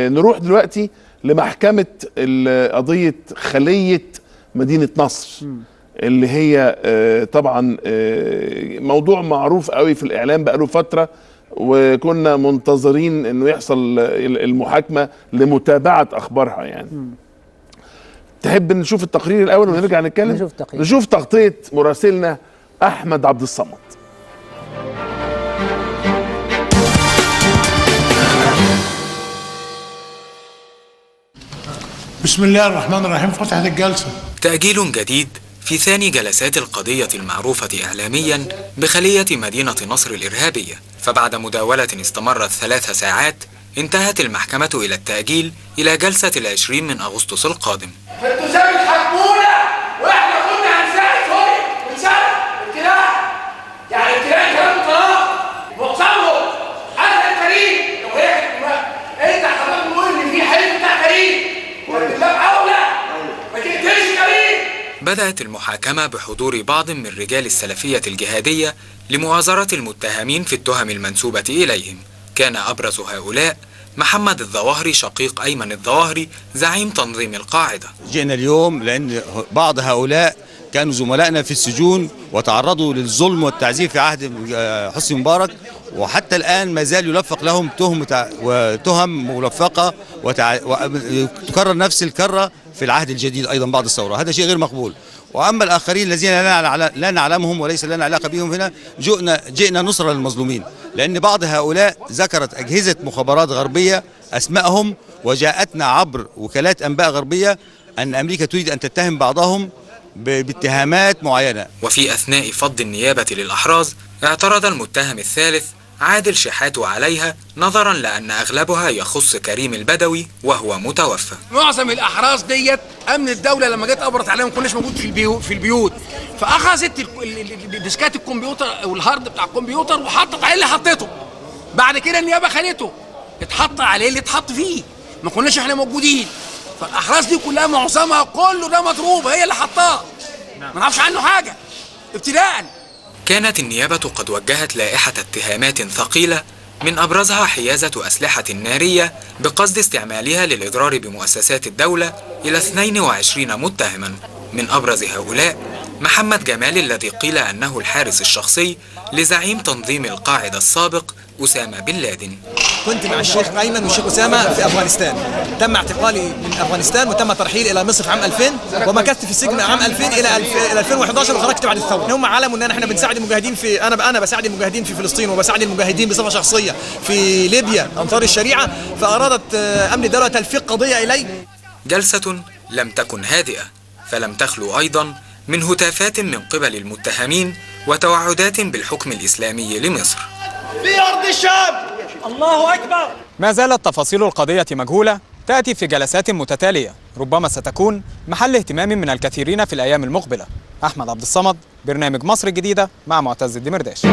نروح دلوقتي لمحكمة قضية خلية مدينة نصر اللي هي طبعا موضوع معروف قوي في الإعلام بقاله فترة، وكنا منتظرين انه يحصل المحاكمة لمتابعة اخبارها. يعني تحب نشوف التقرير الاول ونرجع نتكلم؟ نشوف تغطية مراسلنا احمد عبد الصمد. بسم الله الرحمن الرحيم. فتحت الجلسة. تأجيل جديد في ثاني جلسات القضية المعروفة إعلاميا بخلية مدينة نصر الإرهابية، فبعد مداولة استمرت 3 ساعات انتهت المحكمة إلى التأجيل إلى جلسة 20 من أغسطس القادم. انتوا ازاي بتحاكمونا واحنا كنا هنساعد شوية بنساعد ابتلاء، يعني ابتلاء كلام طلاق مقصود حتى الكريم. لو هيك انت حضرتك تقول ان في حلم بتاع كريم والباب اولى ما تقتلش كريم. بدأت المحاكمة بحضور بعض من رجال السلفية الجهادية لمؤازرة المتهمين في التهم المنسوبة إليهم. كان أبرز هؤلاء محمد الظواهري شقيق أيمن الظواهري زعيم تنظيم القاعدة. جئنا اليوم لأن بعض هؤلاء كانوا زملائنا في السجون وتعرضوا للظلم والتعذيب في عهد حسني مبارك، وحتى الآن ما زال يلفق لهم تهم ملفقة وتكرر نفس الكرة في العهد الجديد أيضا بعد الثورة. هذا شيء غير مقبول. وأما الآخرين الذين لا نعلمهم وليس لنا علاقة بهم هنا، جئنا نصرة للمظلومين، لأن بعض هؤلاء ذكرت أجهزة مخابرات غربية أسمائهم، وجاءتنا عبر وكالات أنباء غربية أن أمريكا تريد أن تتهم بعضهم باتهامات معينة. وفي أثناء فض النيابة للأحراز اعترض المتهم الثالث عادل شحاتة عليها نظرا لأن أغلبها يخص كريم البدوي وهو متوفى. معظم الأحراز ديت أمن الدولة لما جت قبضت عليهم ما كناش موجود في البيوت، فأخذت ديسكات الكمبيوتر أو الهارد بتاع الكمبيوتر وحطت عليه اللي حطيته. بعد كده النيابة خدته اتحط عليه اللي اتحط فيه، ما كناش احنا موجودين. فالأحراز دي كلها معظمها كله ده مضروب، هي اللي حطاه، ما نعرفش عنه حاجة ابتداءً. كانت النيابة قد وجهت لائحة اتهامات ثقيلة من أبرزها حيازة أسلحة نارية بقصد استعمالها للإضرار بمؤسسات الدولة إلى 22 متهما. من أبرز هؤلاء محمد جمال الذي قيل أنه الحارس الشخصي لزعيم تنظيم القاعدة السابق أسامة بن لادن. كنت مع الشيخ أيمن والشيخ أسامة في أفغانستان، تم اعتقالي من أفغانستان وتم ترحيل إلى مصر في عام 2000، ومكثت في السجن من عام 2000 إلى 2011 وخرجت بعد الثورة. هم علموا أن احنا بنساعد المجاهدين في أنا بساعد المجاهدين في فلسطين وبساعد المجاهدين بصفة شخصية في ليبيا أنصار الشريعة، فأرادت أمن الدولة تلفيق قضية إلي. جلسة لم تكن هادئة، فلم تخلو أيضا من هتافات من قبل المتهمين وتوعدات بالحكم الإسلامي لمصر. في أرض الشام الله أكبر. ما زالت تفاصيل القضية مجهولة، تأتي في جلسات متتالية ربما ستكون محل اهتمام من الكثيرين في الأيام المقبلة. أحمد عبد الصمد، برنامج مصر الجديدة مع معتز الدمرداش.